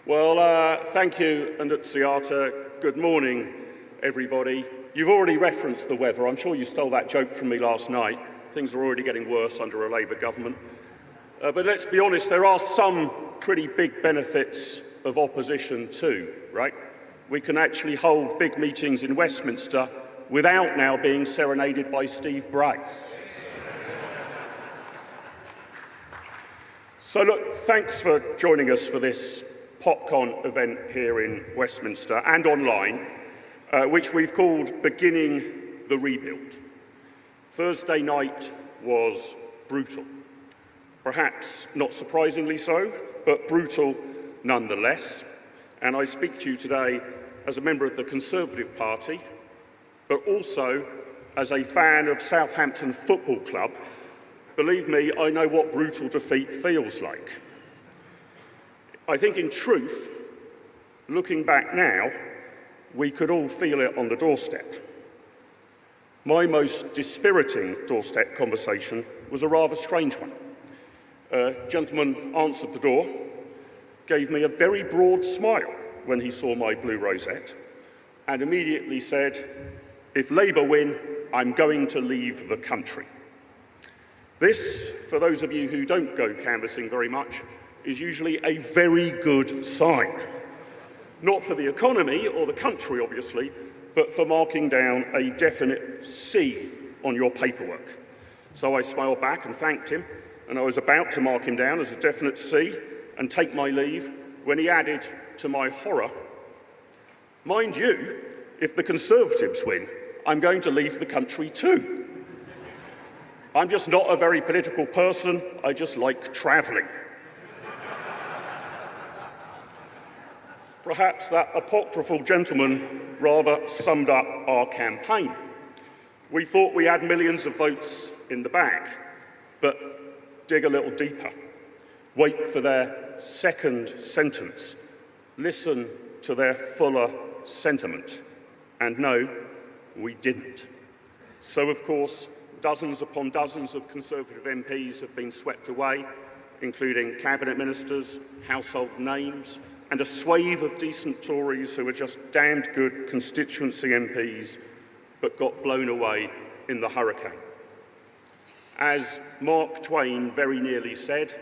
Well, thank you, Annunziata. Good morning, everybody. You've already referenced the weather. I'm sure you stole that joke from me last night. Things are already getting worse under a Labour government. But let's be honest, there are some pretty big benefits of opposition too, right? We can actually hold big meetings in Westminster without now being serenaded by Steve Bray. So look, thanks for joining us for this PopCon event here in Westminster and online, which we've called Beginning the Rebuild. Thursday night was brutal. Perhaps not surprisingly so, but brutal nonetheless. And I speak to you today as a member of the Conservative Party, but also as a fan of Southampton Football Club. Believe me, I know what brutal defeat feels like. I think in truth, looking back now, we could all feel it on the doorstep. My most dispiriting doorstep conversation was a rather strange one. A gentleman answered the door, gave me a very broad smile when he saw my blue rosette, and immediately said, "If Labour win, I'm going to leave the country." This, for those of you who don't go canvassing very much, is usually a very good sign. Not for the economy or the country, obviously, but for marking down a definite C on your paperwork. So I smiled back and thanked him, and I was about to mark him down as a definite C and take my leave when he added, to my horror, "Mind you, if the Conservatives win, I'm going to leave the country too. I'm just not a very political person, I just like travelling." Perhaps that apocryphal gentleman rather summed up our campaign. We thought we had millions of votes in the bag, but dig a little deeper. Wait for their second sentence. Listen to their fuller sentiment. And no, we didn't. So, of course, dozens upon dozens of Conservative MPs have been swept away, including cabinet ministers, household names, and a swathe of decent Tories who were just damned good constituency MPs, but got blown away in the hurricane. As Mark Twain very nearly said,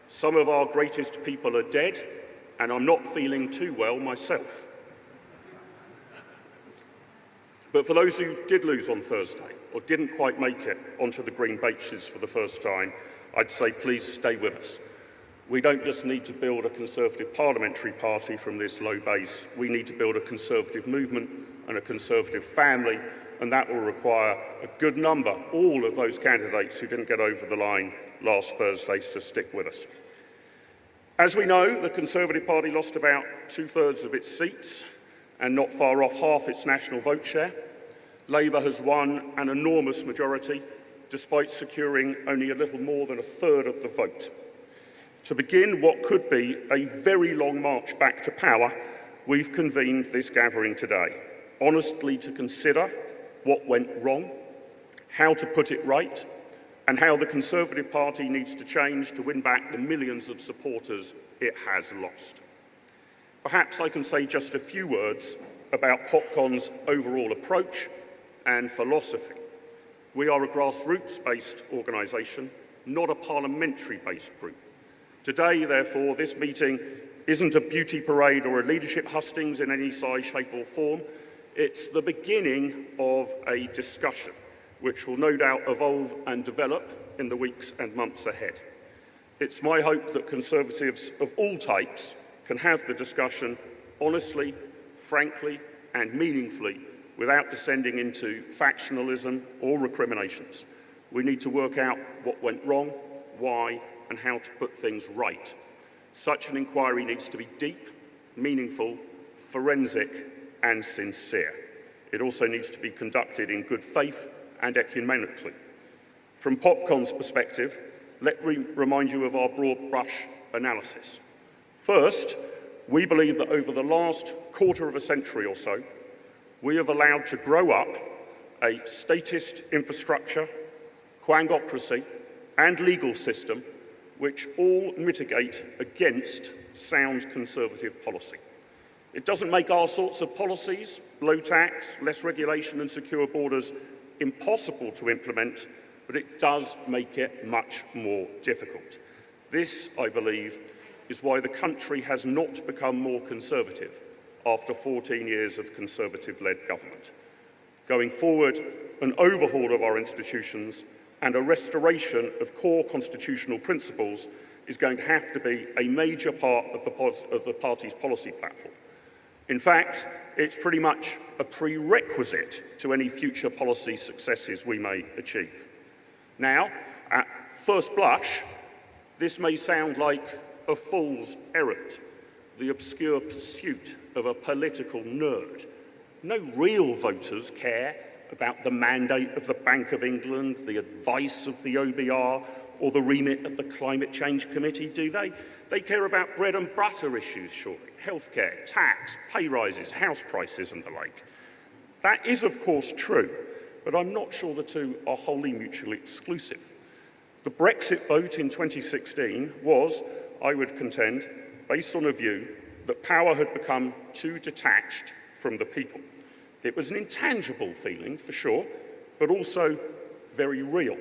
some of our greatest people are dead, and I'm not feeling too well myself. But for those who did lose on Thursday, or didn't quite make it onto the green benches for the first time, I'd say please stay with us. We don't just need to build a Conservative parliamentary party from this low base, we need to build a Conservative movement and a Conservative family, and that will require a good number, all of those candidates who didn't get over the line last Thursday, to stick with us. As we know, the Conservative Party lost about 2/3 of its seats and not far off half its national vote share. Labour has won an enormous majority, despite securing only a little more than 1/3 of the vote. To begin what could be a very long march back to power, we've convened this gathering today, honestly to consider what went wrong, how to put it right, and how the Conservative Party needs to change to win back the millions of supporters it has lost. Perhaps I can say just a few words about PopCon's overall approach and philosophy. We are a grassroots-based organisation, not a parliamentary-based group. Today, therefore, this meeting isn't a beauty parade or a leadership hustings in any size, shape or form. It's the beginning of a discussion, which will no doubt evolve and develop in the weeks and months ahead. It's my hope that Conservatives of all types can have the discussion honestly, frankly and meaningfully without descending into factionalism or recriminations. We need to work out what went wrong, why, and how to put things right. Such an inquiry needs to be deep, meaningful, forensic, and sincere. It also needs to be conducted in good faith and ecumenically. From PopCon's perspective, let me remind you of our broad brush analysis. First, we believe that over the last quarter of a century or so, we have allowed to grow up a statist infrastructure, quangocracy, and legal system which all mitigate against sound Conservative policy. It doesn't make our sorts of policies, low tax, less regulation and secure borders, impossible to implement, but it does make it much more difficult. This, I believe, is why the country has not become more conservative after 14 years of Conservative-led government. Going forward, an overhaul of our institutions and a restoration of core constitutional principles is going to have to be a major part of the party's policy platform. In fact, it's pretty much a prerequisite to any future policy successes we may achieve. Now, at first blush, this may sound like a fool's errand, the obscure pursuit of a political nerd. No real voters care about the mandate of the Bank of England, the advice of the OBR, or the remit of the Climate Change Committee, do they? They care about bread and butter issues, surely. Healthcare, tax, pay rises, house prices and the like. That is, of course, true, but I'm not sure the two are wholly mutually exclusive. The Brexit vote in 2016 was, I would contend, based on a view that power had become too detached from the people. It was an intangible feeling, for sure, but also very real.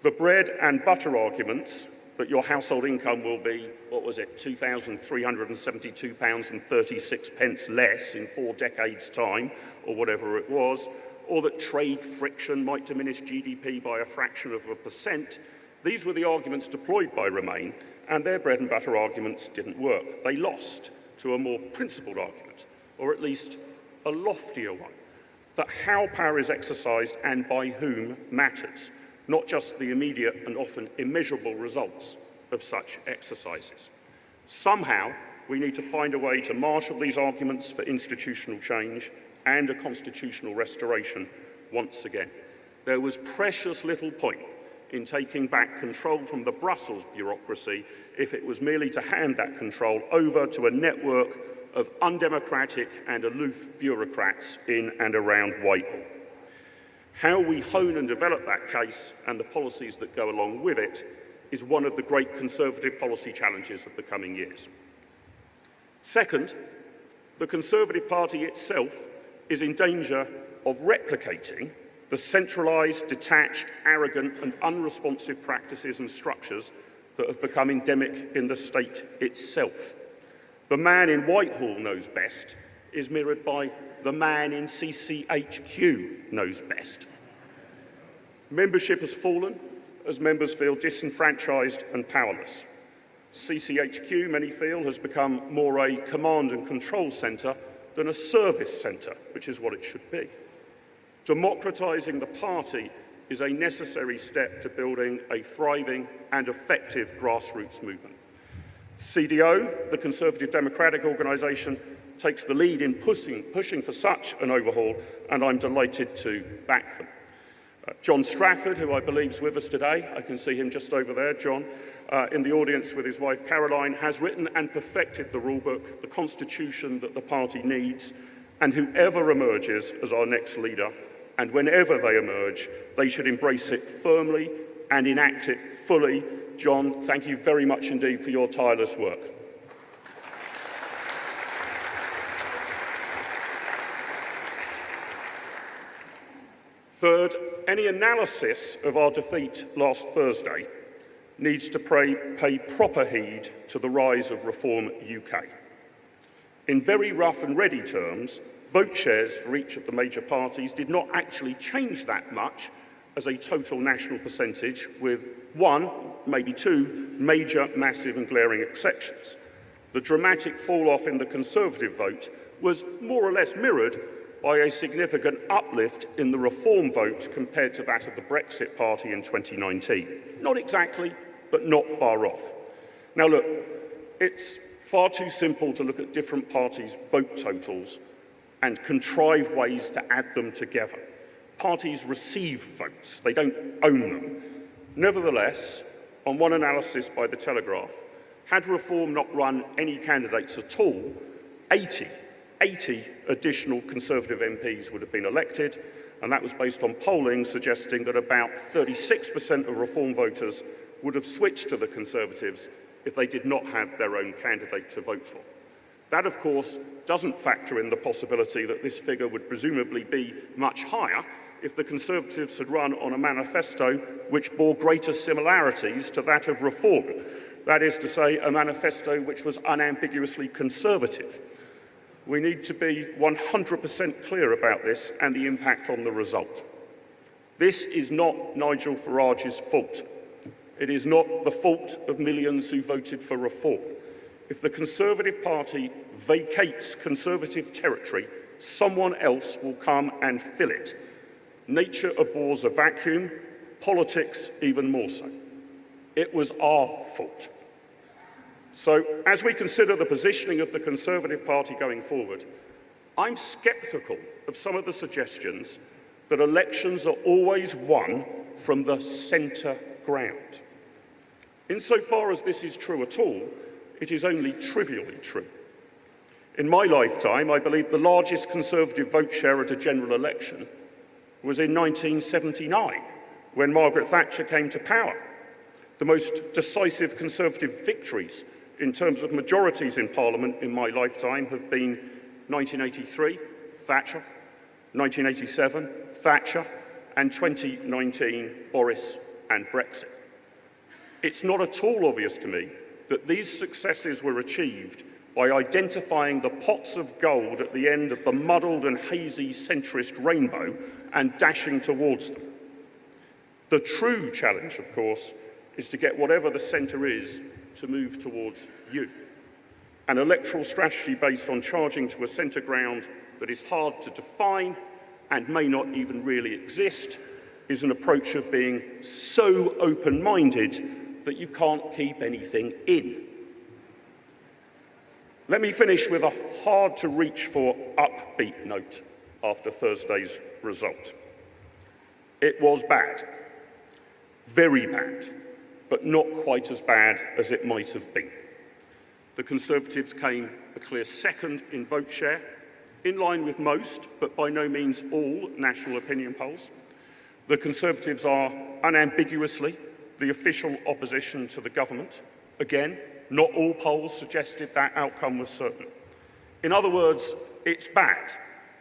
The bread and butter arguments that your household income will be, what was it, £2,372.36 less in 4 decades' time, or whatever it was, or that trade friction might diminish GDP by a fraction of a percent, these were the arguments deployed by Remain, and their bread and butter arguments didn't work. They lost to a more principled argument, or at least a loftier one, that how power is exercised and by whom matters, not just the immediate and often immeasurable results of such exercises. Somehow, we need to find a way to marshal these arguments for institutional change and a constitutional restoration once again. There was precious little point in taking back control from the Brussels bureaucracy if it was merely to hand that control over to a network of undemocratic and aloof bureaucrats in and around Whitehall. How we hone and develop that case and the policies that go along with it is one of the great Conservative policy challenges of the coming years. Second, the Conservative Party itself is in danger of replicating the centralised, detached, arrogant and unresponsive practices and structures that have become endemic in the state itself. The man in Whitehall knows best is mirrored by the man in CCHQ knows best. Membership has fallen as members feel disenfranchised and powerless. CCHQ, many feel, has become more a command and control centre than a service centre, which is what it should be. Democratising the party is a necessary step to building a thriving and effective grassroots movement. CDO, the Conservative Democratic Organisation, takes the lead in pushing for such an overhaul, and I'm delighted to back them. John Strafford, who I believe is with us today, I can see him just over there, John, in the audience with his wife Caroline, has written and perfected the rulebook, the constitution that the party needs, and whoever emerges as our next leader, and whenever they emerge, they should embrace it firmly and enact it fully. John, thank you very much indeed for your tireless work. Third, any analysis of our defeat last Thursday needs to pay proper heed to the rise of Reform UK. In very rough and ready terms, vote shares for each of the major parties did not actually change that much as a total national percentage, with one, maybe two, major, massive and glaring exceptions. The dramatic fall-off in the Conservative vote was more or less mirrored by a significant uplift in the Reform vote compared to that of the Brexit Party in 2019. Not exactly, but not far off. Now look, it's far too simple to look at different parties' vote totals and contrive ways to add them together. Parties receive votes, they don't own them. Nevertheless, on one analysis by The Telegraph, had Reform not run any candidates at all, 80 additional Conservative MPs would have been elected, and that was based on polling suggesting that about 36% of Reform voters would have switched to the Conservatives if they did not have their own candidate to vote for. That, of course, doesn't factor in the possibility that this figure would presumably be much higher if the Conservatives had run on a manifesto which bore greater similarities to that of Reform. That is to say, a manifesto which was unambiguously conservative. We need to be 100% clear about this and the impact on the result. This is not Nigel Farage's fault. It is not the fault of millions who voted for Reform. If the Conservative Party vacates Conservative territory, someone else will come and fill it. Nature abhors a vacuum, politics even more so. It was our fault. So, as we consider the positioning of the Conservative Party going forward, I'm sceptical of some of the suggestions that elections are always won from the centre ground. Insofar as this is true at all, it is only trivially true. In my lifetime, I believe the largest Conservative vote share at a general election was in 1979, when Margaret Thatcher came to power. The most decisive Conservative victories in terms of majorities in Parliament in my lifetime have been 1983, Thatcher, 1987, Thatcher, and 2019, Boris and Brexit. It's not at all obvious to me that these successes were achieved by identifying the pots of gold at the end of the muddled and hazy centrist rainbow and dashing towards them. The true challenge, of course, is to get whatever the centre is to move towards you. An electoral strategy based on charging to a centre ground that is hard to define and may not even really exist is an approach of being so open-minded that you can't keep anything in. Let me finish with a hard-to-reach-for upbeat note after Thursday's result. It was bad, very bad, but not quite as bad as it might have been. The Conservatives came a clear second in vote share, in line with most, but by no means all, national opinion polls. The Conservatives are unambiguously the official opposition to the government. Again, not all polls suggested that outcome was certain. In other words, it's bad.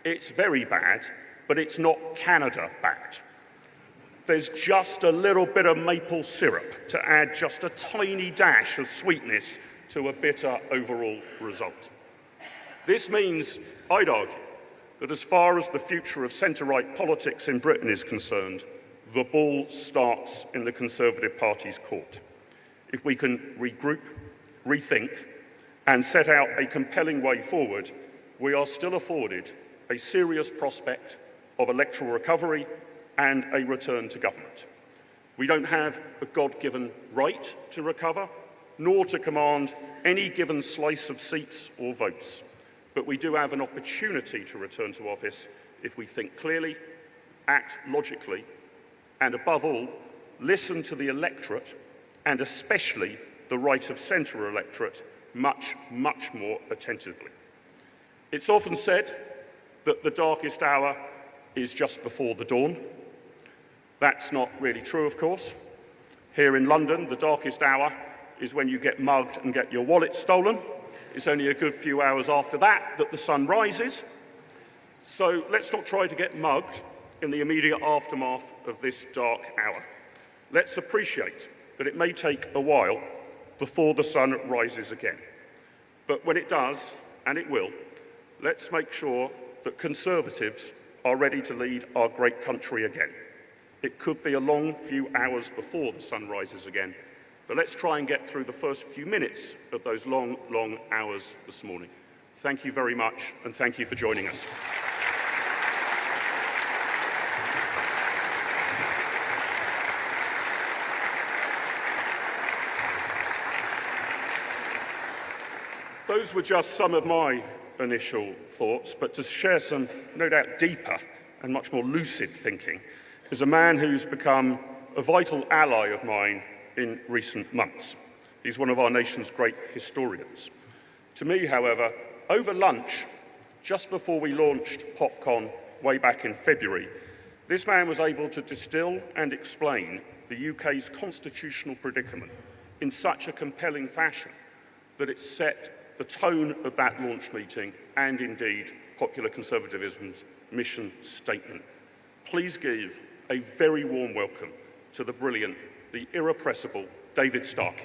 It's very bad, but it's not Canada bad. There's just a little bit of maple syrup to add just a tiny dash of sweetness to a bitter overall result. This means, I'd argue, that as far as the future of centre-right politics in Britain is concerned, the ball starts in the Conservative Party's court. If we can regroup, rethink, and set out a compelling way forward, we are still afforded a serious prospect of electoral recovery and a return to government. We don't have a God-given right to recover, nor to command any given slice of seats or votes, but we do have an opportunity to return to office if we think clearly, act logically, and above all, listen to the electorate, and especially the right of centre electorate, much, much more attentively. It's often said that the darkest hour is just before the dawn. That's not really true, of course. Here in London, the darkest hour is when you get mugged and get your wallet stolen. It's only a good few hours after that that the sun rises. So let's not try to get mugged in the immediate aftermath of this dark hour. Let's appreciate that it may take a while before the sun rises again. But when it does, and it will, let's make sure that Conservatives are ready to lead our great country again. It could be a long few hours before the sun rises again, but let's try and get through the first few minutes of those long, long hours this morning. Thank you very much, and thank you for joining us. Those were just some of my initial thoughts, but to share some, no doubt, deeper and much more lucid thinking is a man who's become a vital ally of mine in recent months. He's one of our nation's great historians. To me, however, over lunch, just before we launched PopCon way back in February, this man was able to distill and explain the UK's constitutional predicament in such a compelling fashion that it set the tone of that launch meeting and indeed Popular Conservatism's mission statement. Please give a very warm welcome to the brilliant, the irrepressible David Starkey.